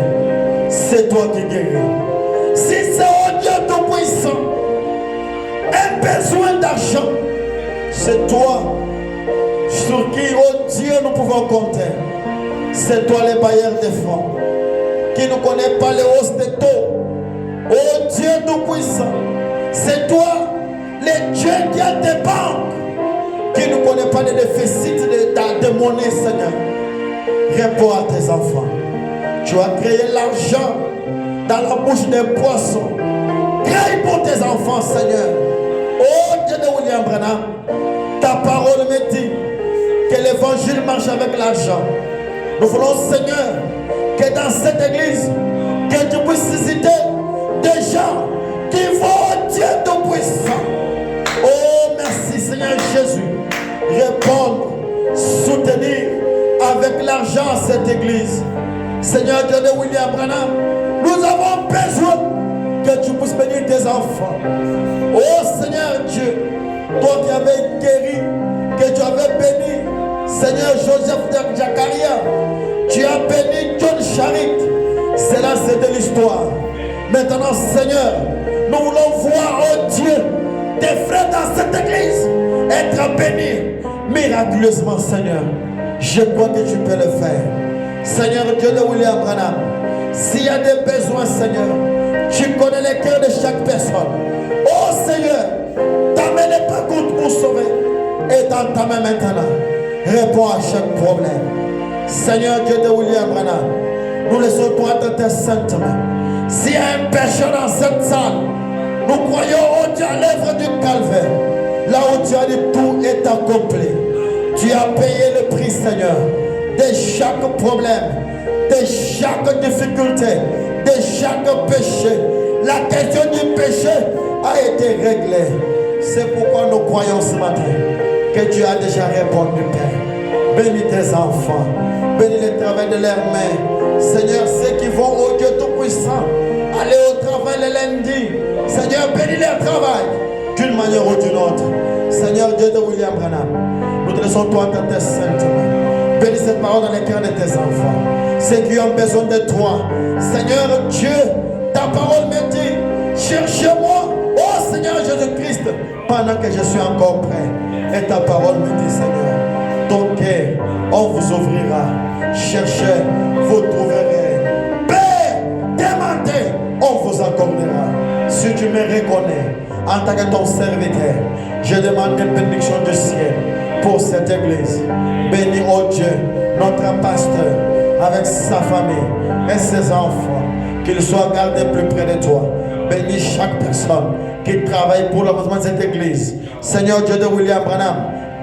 C'est toi qui guéris. Si c'est, oh Dieu Tout-Puissant, un besoin d'argent, c'est toi sur qui, oh Dieu, nous pouvons compter. C'est toi le bailleur des fonds, qui ne connaît pas les hausses des taux. Oh Dieu Tout-Puissant, c'est toi le Dieu qui a des banques, qui ne connaît pas les déficits de monnaie, Seigneur. Réponds à tes enfants. Tu as créé l'argent dans la bouche des poissons. Prie pour tes enfants, Seigneur. Oh Dieu de William Branham, ta parole me dit que l'évangile marche avec l'argent. Nous voulons, Seigneur, que dans cette église, que tu puisses susciter des gens qui vont au Dieu Tout-Puissant. Oh, merci Seigneur Jésus. Répondre, soutenir avec l'argent cette église. Seigneur Dieu de William Branham, nous avons besoin que tu puisses bénir tes enfants. Oh Seigneur Dieu, toi qui avais guéri, que tu avais béni, Seigneur Joseph de Jacaria, tu as béni John Charit. C'est là, c'est de l'histoire. Maintenant, Seigneur, nous voulons voir, oh Dieu, tes frères dans cette église être bénis miraculeusement, Seigneur. Je crois que tu peux le faire. Seigneur Dieu de William Branham, s'il y a des besoins, Seigneur, tu connais les cœurs de chaque personne. Oh Seigneur, ta main n'est pas courte pour sauver. Et dans ta main maintenant, réponds à chaque problème. Seigneur Dieu de William Branham, nous laissons toi dans tes saintes mains. S'il y a un pécheur dans cette salle, nous croyons, oh Dieu, à l'œuvre du calvaire. Là où tu as dit tout est accompli. Tu as payé le prix, Seigneur, de chaque problème, de chaque difficulté, de chaque péché. La question du péché a été réglée. C'est pourquoi nous croyons ce matin que tu as déjà répondu, Père. Bénis tes enfants, bénis le travail de leurs mains. Seigneur, ceux qui vont au Dieu Tout-Puissant, aller au travail le lundi. Seigneur, bénis leur travail d'une manière ou d'une autre. Seigneur Dieu de William Branham, nous te laissons toi dans tes saintes mains. Bénis cette parole dans les cœurs de tes enfants. Ceux qui ont besoin de toi. Seigneur Dieu, ta parole me dit, cherchez-moi, oh Seigneur Jésus-Christ, pendant que je suis encore prêt. Et ta parole me dit, Seigneur, toquez, on vous ouvrira. Cherchez, vous trouverez. Père, demandez, on vous accordera. Si tu me reconnais en tant que ton serviteur, je demande une bénédiction du ciel pour cette église. Bénis, oh Dieu, notre pasteur avec sa famille et ses enfants, qu'ils soient gardés plus près de toi. Bénis chaque personne qui travaille pour l'avancement de cette église. Seigneur Dieu de William Branham,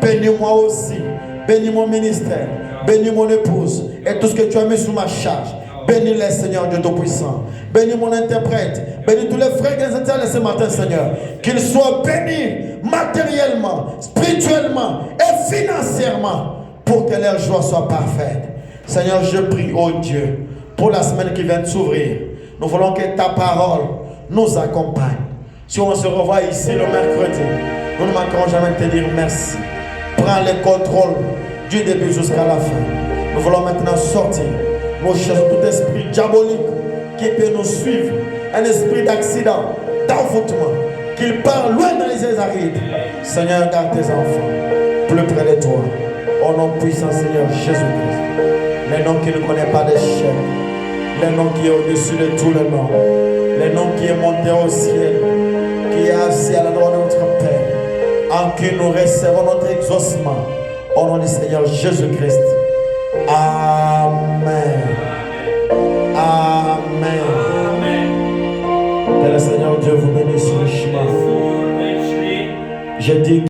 bénis-moi aussi. Bénis mon ministère, bénis mon épouse et tout ce que tu as mis sous ma charge. Bénis-les, Seigneur Dieu Tout-Puissant. Bénis mon interprète. Bénis tous les frères qui sont ce matin, Seigneur. Qu'ils soient bénis matériellement, spirituellement et financièrement pour que leur joie soit parfaite. Seigneur, je prie, oh Dieu, pour la semaine qui vient de s'ouvrir. Nous voulons que ta parole nous accompagne. Si on se revoit ici le mercredi, nous ne manquerons jamais de te dire merci. Prends le contrôle du début jusqu'à la fin. Nous voulons maintenant sortir. Nous cherchons tout esprit diabolique qui peut nous suivre. Un esprit d'accident, d'envoûtement, qu'il part loin dans les airs arides. Seigneur, garde tes enfants plus près de toi. Au nom puissant, Seigneur Jésus-Christ. Les noms qui ne connaissent pas d'échec. Les noms qui est au-dessus de tous les noms. Les noms qui est monté au ciel. Qui est assis à la droite de notre Père. En qui nous recevons notre exaucement. Au nom du Seigneur Jésus-Christ. Amen. Amen. Que le Seigneur Dieu vous bénisse richement. Je dis